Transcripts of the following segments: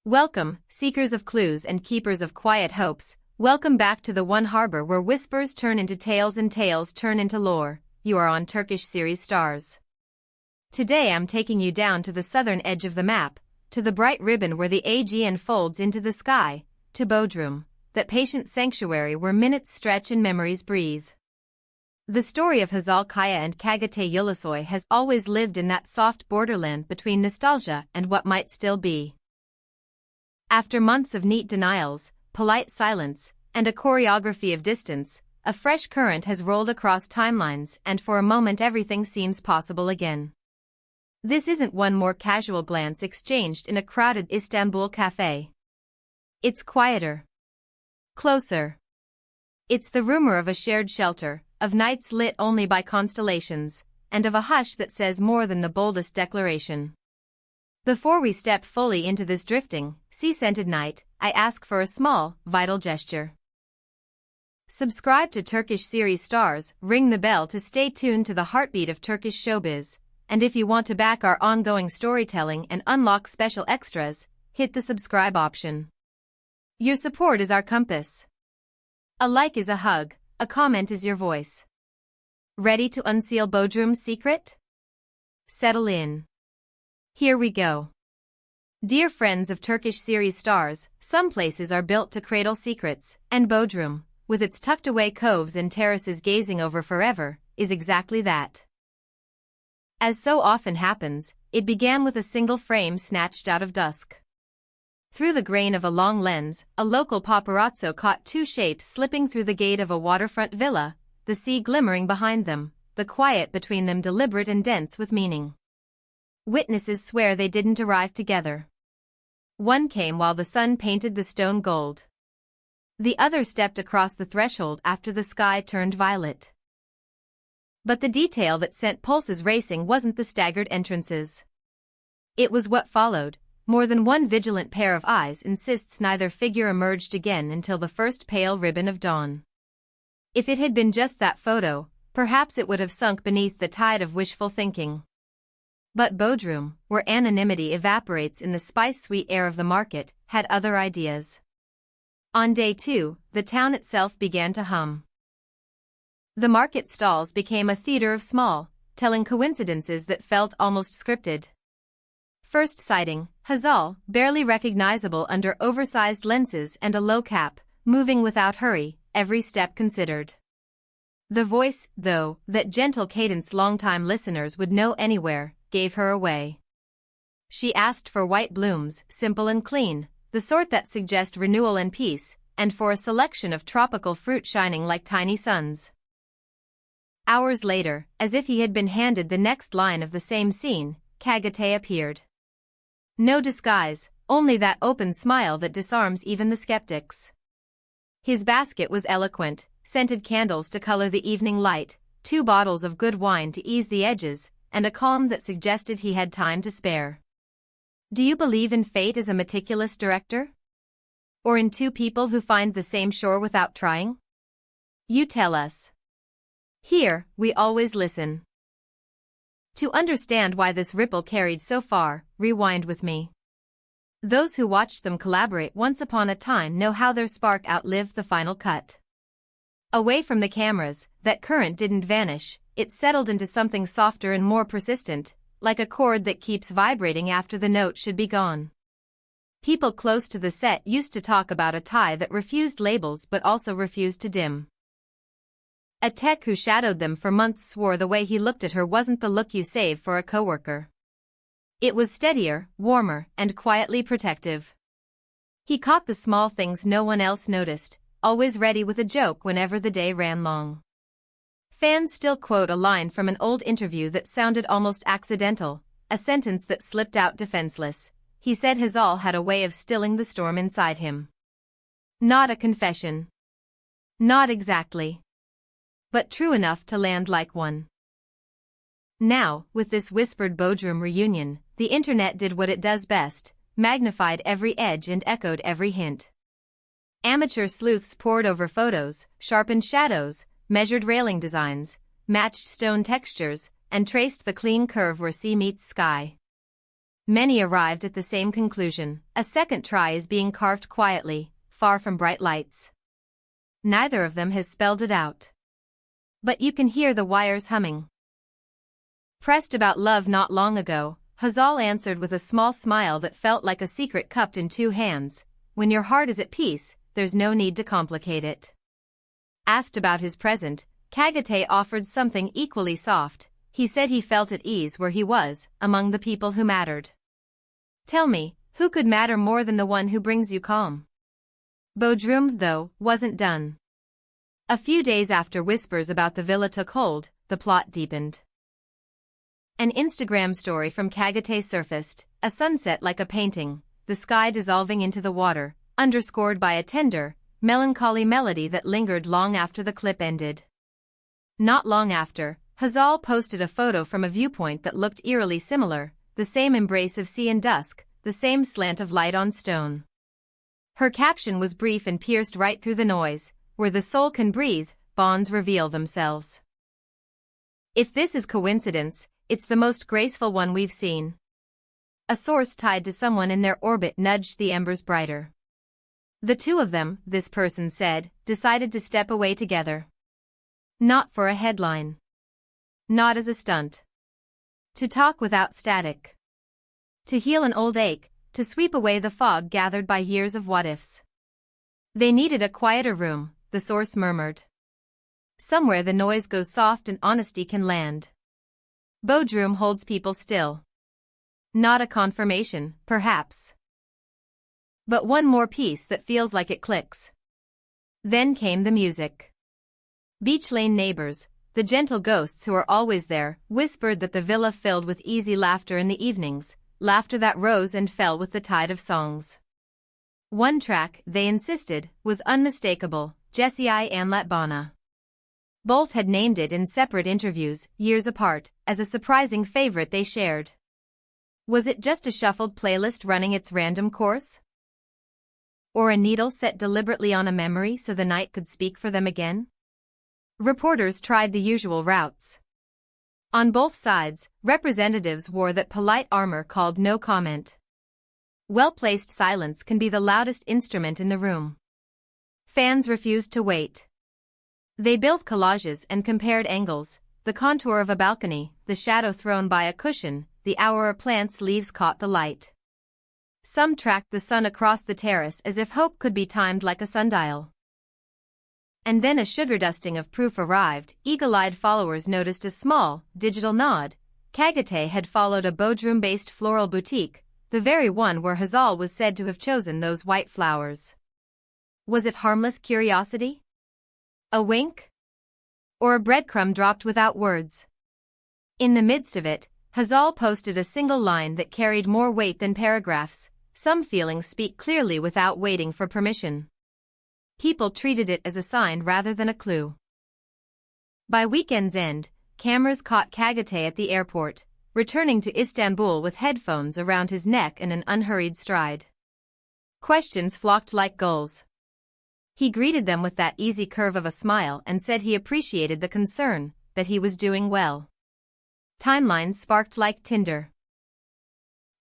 Welcome, seekers of clues and keepers of quiet hopes. Welcome back to the one harbor where whispers turn into tales and tales turn into lore. You are on Turkish series Stars. Today I'm taking you down to the southern edge of the map, to the bright ribbon where the Aegean folds into the sky, to Bodrum, that patient sanctuary where minutes stretch and memories breathe. The story of Hazal Kaya and Çağatay Ulusoy has always lived in that soft borderland between nostalgia and what might still be. After months of neat denials, polite silence, and a choreography of distance, a fresh current has rolled across timelines and for a moment everything seems possible again. This isn't one more casual glance exchanged in a crowded Istanbul cafe. It's quieter. Closer. It's the rumor of a shared shelter, of nights lit only by constellations, and of a hush that says more than the boldest declaration. Before we step fully into this drifting, sea-scented night, I ask for a small, vital gesture. Subscribe to Turkish series Stars, ring the bell to stay tuned to the heartbeat of Turkish showbiz, and if you want to back our ongoing storytelling and unlock special extras, hit the subscribe option. Your support is our compass. A like is a hug, a comment is your voice. Ready to unseal Bodrum's secret? Settle in. Here we go. Dear friends of Turkish series Stars, some places are built to cradle secrets, and Bodrum, with its tucked-away coves and terraces gazing over forever, is exactly that. As so often happens, it began with a single frame snatched out of dusk. Through the grain of a long lens, a local paparazzo caught two shapes slipping through the gate of a waterfront villa, the sea glimmering behind them, the quiet between them deliberate and dense with meaning. Witnesses swear they didn't arrive together. One came while the sun painted the stone gold. The other stepped across the threshold after the sky turned violet. But the detail that sent pulses racing wasn't the staggered entrances. It was what followed. More than one vigilant pair of eyes insists neither figure emerged again until the first pale ribbon of dawn. If it had been just that photo, perhaps it would have sunk beneath the tide of wishful thinking. But Bodrum, where anonymity evaporates in the spice-sweet air of the market, had other ideas. On day 2, the town itself began to hum. The market stalls became a theater of small, telling coincidences that felt almost scripted. First sighting, Hazal, barely recognizable under oversized lenses and a low cap, moving without hurry, every step considered. The voice, though, that gentle cadence longtime listeners would know anywhere, gave her away. She asked for white blooms, simple and clean, the sort that suggest renewal and peace, and for a selection of tropical fruit shining like tiny suns. Hours later, as if he had been handed the next line of the same scene, Çağatay appeared. No disguise, only that open smile that disarms even the skeptics. His basket was eloquent, scented candles to color the evening light, 2 bottles of good wine to ease the edges, and a calm that suggested he had time to spare. Do you believe in fate as a meticulous director? Or in 2 people who find the same shore without trying? You tell us. Here, we always listen. To understand why this ripple carried so far, rewind with me. Those who watched them collaborate once upon a time know how their spark outlived the final cut. Away from the cameras, that current didn't vanish, it settled into something softer and more persistent, like a chord that keeps vibrating after the note should be gone. People close to the set used to talk about a tie that refused labels but also refused to dim. A tech who shadowed them for months swore the way he looked at her wasn't the look you save for a coworker. It was steadier, warmer, and quietly protective. He caught the small things no one else noticed, always ready with a joke whenever the day ran long. Fans still quote a line from an old interview that sounded almost accidental, a sentence that slipped out defenseless. He said Hazal had a way of stilling the storm inside him. Not a confession. Not exactly. But true enough to land like one. Now, with this whispered Bodrum reunion, the internet did what it does best, magnified every edge and echoed every hint. Amateur sleuths pored over photos, sharpened shadows, measured railing designs, matched stone textures, and traced the clean curve where sea meets sky. Many arrived at the same conclusion. A second try is being carved quietly, far from bright lights. Neither of them has spelled it out. But you can hear the wires humming. Pressed about love not long ago, Hazal answered with a small smile that felt like a secret cupped in two hands. When your heart is at peace, there's no need to complicate it. Asked about his present, Çağatay offered something equally soft. He said he felt at ease where he was, among the people who mattered. Tell me, who could matter more than the one who brings you calm? Bodrum, though, wasn't done. A few days after whispers about the villa took hold, the plot deepened. An Instagram story from Çağatay surfaced, a sunset like a painting, the sky dissolving into the water, underscored by a tender, melancholy melody that lingered long after the clip ended. Not long after, Hazal posted a photo from a viewpoint that looked eerily similar, the same embrace of sea and dusk, the same slant of light on stone. Her caption was brief and pierced right through the noise. Where the soul can breathe, bonds reveal themselves. If this is coincidence, it's the most graceful one we've seen. A source tied to someone in their orbit nudged the embers brighter. The two of them, this person said, decided to step away together. Not for a headline. Not as a stunt. To talk without static. To heal an old ache, to sweep away the fog gathered by years of what-ifs. They needed a quieter room, the source murmured. Somewhere the noise goes soft and honesty can land. Bodrum holds people still. Not a confirmation, perhaps. But one more piece that feels like it clicks. Then came the music. Beach lane neighbors, the gentle ghosts who are always there, whispered that the villa filled with easy laughter in the evenings, laughter that rose and fell with the tide of songs. One track, they insisted, was unmistakable, Jessie and Latbana. Both had named it in separate interviews, years apart, as a surprising favorite they shared. Was it just a shuffled playlist running its random course? Or a needle set deliberately on a memory so the night could speak for them again? Reporters tried the usual routes. On both sides, representatives wore that polite armor called no comment. Well-placed silence can be the loudest instrument in the room. Fans refused to wait. They built collages and compared angles, the contour of a balcony, the shadow thrown by a cushion, the hour a plant's leaves caught the light. Some tracked the sun across the terrace as if hope could be timed like a sundial. And then a sugar dusting of proof arrived. Eagle-eyed followers noticed a small, digital nod. Çağatay had followed a Bodrum-based floral boutique, the very one where Hazal was said to have chosen those white flowers. Was it harmless curiosity? A wink? Or a breadcrumb dropped without words? In the midst of it, Hazal posted a single line that carried more weight than paragraphs. Some feelings speak clearly without waiting for permission. People treated it as a sign rather than a clue. By weekend's end, cameras caught Çağatay at the airport, returning to Istanbul with headphones around his neck and an unhurried stride. Questions flocked like gulls. He greeted them with that easy curve of a smile and said he appreciated the concern, that he was doing well. Timelines sparked like tinder.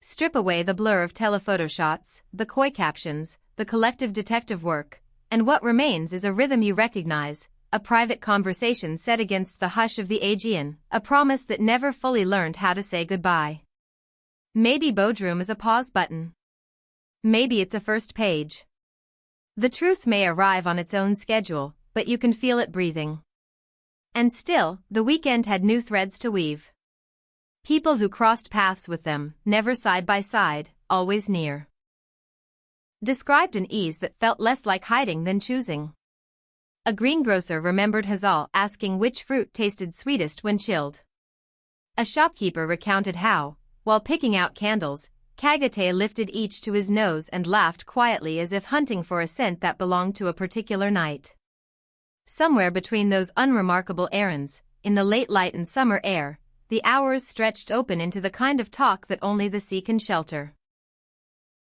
Strip away the blur of telephoto shots, the coy captions, the collective detective work, and what remains is a rhythm you recognize, a private conversation set against the hush of the Aegean, a promise that never fully learned how to say goodbye. Maybe Bodrum is a pause button. Maybe it's a first page. The truth may arrive on its own schedule, but you can feel it breathing. And still, the weekend had new threads to weave. People who crossed paths with them, never side by side, always near. Described an ease that felt less like hiding than choosing. A greengrocer remembered Hazal asking which fruit tasted sweetest when chilled. A shopkeeper recounted how, while picking out candles, Çağatay lifted each to his nose and laughed quietly as if hunting for a scent that belonged to a particular night. Somewhere between those unremarkable errands, in the late light and summer air, the hours stretched open into the kind of talk that only the sea can shelter.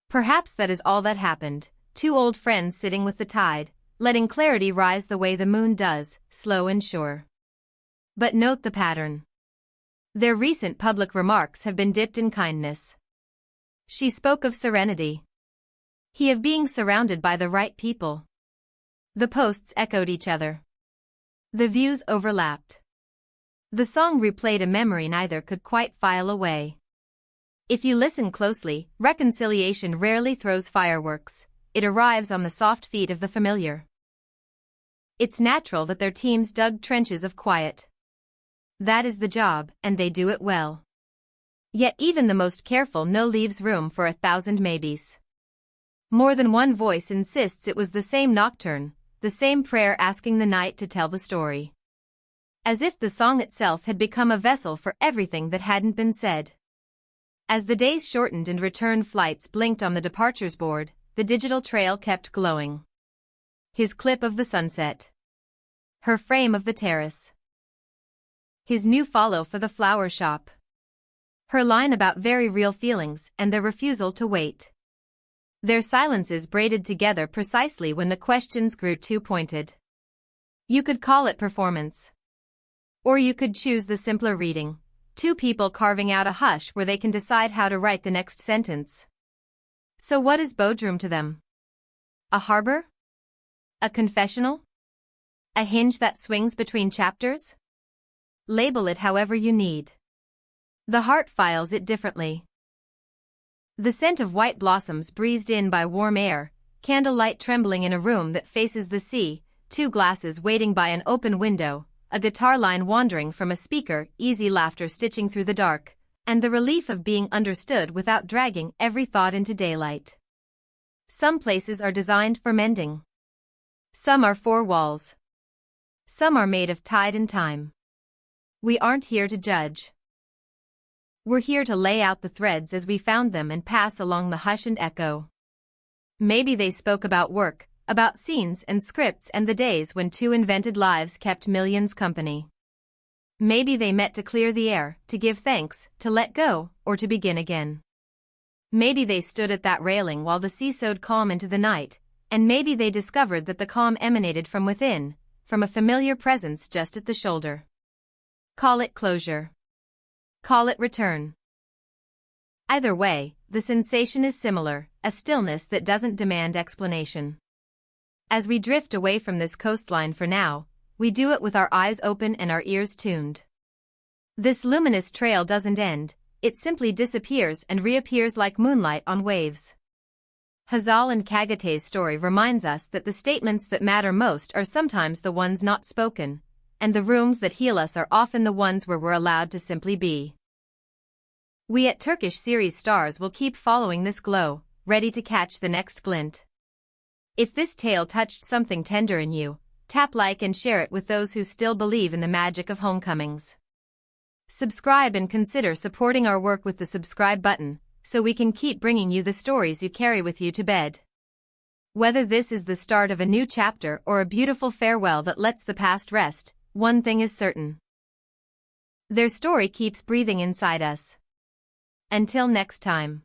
Perhaps that is all that happened, two old friends sitting with the tide, letting clarity rise the way the moon does, slow and sure. But note the pattern. Their recent public remarks have been dipped in kindness. She spoke of serenity. He of being surrounded by the right people. The posts echoed each other. The views overlapped. The song replayed a memory neither could quite file away. If you listen closely, reconciliation rarely throws fireworks. It arrives on the soft feet of the familiar. It's natural that their teams dug trenches of quiet. That is the job, and they do it well. Yet even the most careful no leaves room for 1,000 maybes. More than one voice insists it was the same nocturne, the same prayer asking the night to tell the story. As if the song itself had become a vessel for everything that hadn't been said. As the days shortened and return flights blinked on the departures board, the digital trail kept glowing. His clip of the sunset. Her frame of the terrace. His new follow for the flower shop. Her line about very real feelings and their refusal to wait. Their silences braided together precisely when the questions grew too pointed. You could call it performance. Or you could choose the simpler reading. Two people carving out a hush where they can decide how to write the next sentence. So what is Bodrum to them? A harbor? A confessional? A hinge that swings between chapters? Label it however you need. The heart files it differently. The scent of white blossoms breathed in by warm air, candlelight trembling in a room that faces the sea, two glasses waiting by an open window, a guitar line wandering from a speaker, easy laughter stitching through the dark, and the relief of being understood without dragging every thought into daylight. Some places are designed for mending. Some are four walls. Some are made of tide and time. We aren't here to judge. We're here to lay out the threads as we found them and pass along the hush and echo. Maybe they spoke about work, about scenes and scripts and the days when two invented lives kept millions company. Maybe they met to clear the air, to give thanks, to let go, or to begin again. Maybe they stood at that railing while the sea sowed calm into the night, and maybe they discovered that the calm emanated from within, from a familiar presence just at the shoulder. Call it closure. Call it return. Either way, the sensation is similar, a stillness that doesn't demand explanation. As we drift away from this coastline for now, we do it with our eyes open and our ears tuned. This luminous trail doesn't end, it simply disappears and reappears like moonlight on waves. Hazal and Çağatay's story reminds us that the statements that matter most are sometimes the ones not spoken, and the rooms that heal us are often the ones where we're allowed to simply be. We at Turkish Series Stars will keep following this glow, ready to catch the next glint. If this tale touched something tender in you, tap like and share it with those who still believe in the magic of homecomings. Subscribe and consider supporting our work with the subscribe button, so we can keep bringing you the stories you carry with you to bed. Whether this is the start of a new chapter or a beautiful farewell that lets the past rest, one thing is certain. Their story keeps breathing inside us. Until next time.